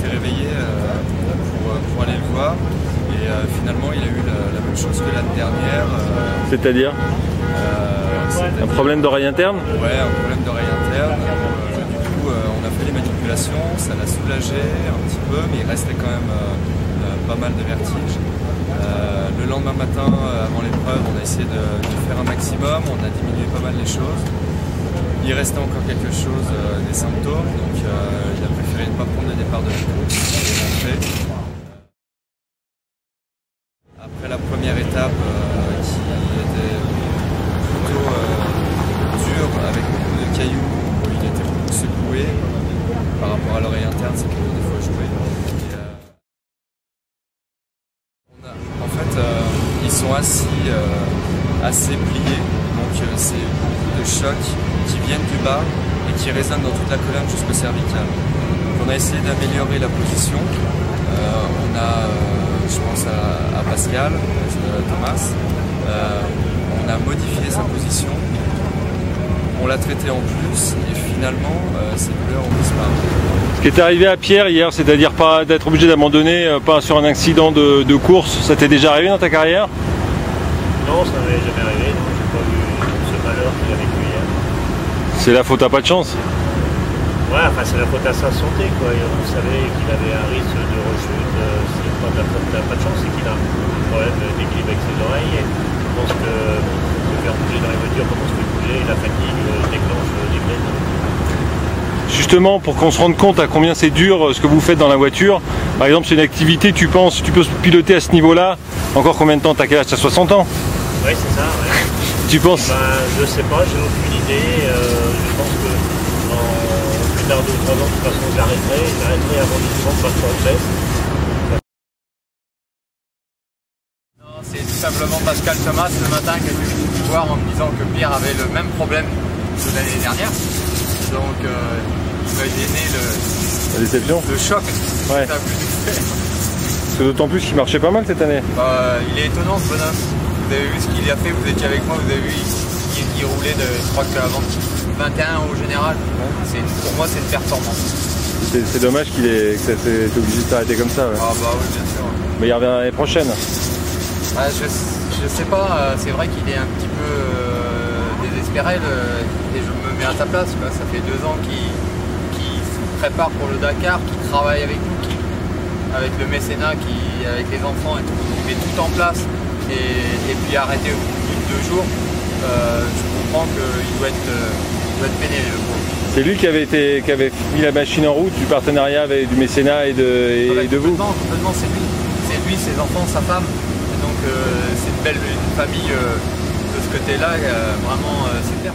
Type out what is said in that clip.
s'était réveillé pour aller le voir. Et finalement, il a eu la même chose que l'année dernière. C'est-à-dire un problème d'oreille interne? Ouais, un problème d'oreille interne. Du coup, on a fait les manipulations, ça l'a soulagé un petit peu, mais il restait quand même pas mal de vertige. Le lendemain matin, avant l'épreuve, on a essayé de faire un maximum, on a diminué pas mal les choses. Il restait encore quelque chose, des symptômes, donc il a préféré ne pas prendre le départ de la course et rentrer. Après la première étape qui était plutôt dure, avec beaucoup de cailloux, où il était beaucoup secoué par rapport à l'oreille interne, c'est que des fois jouer. En fait, ils sont assez pliés, donc c'est beaucoup de chocs qui viennent du bas et qui résonnent dans toute la colonne jusqu'au cervical. Donc on a essayé d'améliorer la position. On a, je pense à Pascal, Thomas, on a modifié sa position, on l'a traité en plus et finalement ces douleurs ont disparu. Ce qui est arrivé à Pierre hier, c'est-à-dire pas d'être obligé d'abandonner, pas sur un accident de course, ça t'est déjà arrivé dans ta carrière? Non, ça m'est jamais arrivé, donc j'ai pas vu ce malheur qu'il a vécu hier. C'est la faute à pas de chance? Ouais, enfin c'est la faute à sa santé quoi. On savait qu'il avait un risque de rechute, c'est pas de la faute à pas de chance, c'est qu'il a un problème d'équilibre avec ses oreilles. Et je pense que de faire bouger dans les voitures comme on se fait bouger, la fatigue déclenche des plaies. Justement, pour qu'on se rende compte à combien c'est dur ce que vous faites dans la voiture, par exemple c'est une activité, tu penses, tu peux piloter à ce niveau-là, encore combien de temps? T'as quel âge? T'as 60 ans? Oui c'est ça, ouais. Tu penses? Je sais pas, j'ai aucune idée, je pense que dans plus tard 2 ou 3 ans, de toute façon j'arrêterai avant justement de passer en test. Non, c'est tout simplement Pascal Thomas le matin qui est venu me voir en me disant que Pierre avait le même problème que l'année dernière. Donc il m'a donné la déception, le choc. Ouais. C'est d'autant plus qu'il marchait pas mal cette année. Il est étonnant ce bonhomme. Vous avez vu ce qu'il a fait, vous étiez avec moi, vous avez vu, il roulait de, je crois que avant 21 au général. Pour moi c'est une performance. C'est dommage que ça s'est obligé de s'arrêter comme ça. Ouais. Ah bah oui bien sûr. Mais il revient l'année prochaine. Je sais pas, c'est vrai qu'il est un petit peu désespéré et je me mets à sa place. Quoi. Ça fait 2 ans qu'il se prépare pour le Dakar, qu'il travaille avec nous, avec le mécénat, avec les enfants et tout, il met tout en place et puis arrêter au bout de 2 jours, je comprends qu'il doit être pénéré le pauvre. C'est lui qui avait mis la machine en route du partenariat avec du mécénat et de vous? Complètement, c'est lui. C'est lui, ses enfants, sa femme. Et donc c'est une famille de ce côté-là, vraiment c'est clair.